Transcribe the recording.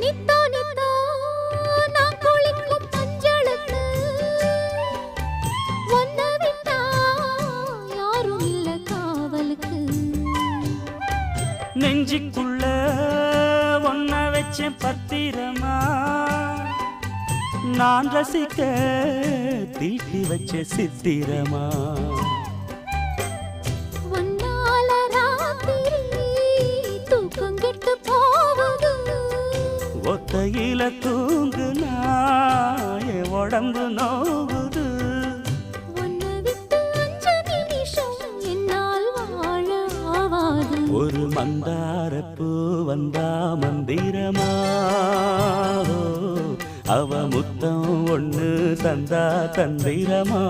நித்தோ நித்தோ நான் குளிக்கும் மஞ்சளுக்கு ஒன்ன விட்டா யாரும் இல்ல காவலுக்கு. நெஞ்சுக்குள்ள ஒன்ன வச்சேன் பத்திரமா, நான் ரசிக்க தீட்டி வச்ச சித்திரமா. ஒன்னால ராத்திரி தூக்கம் கெட்டு போகுது, ஒத்தையில தூங்குனா என் உடம்பு நோகுது. உன்னை விட்டு 5 நிமிஷம் என்னால் வாழ ஆவாது. ஒரு மந்தாரப்பூ வந்தா மந்திரமா, அவ முத்தம் ஒண்ணு தந்தா தந்திரமா.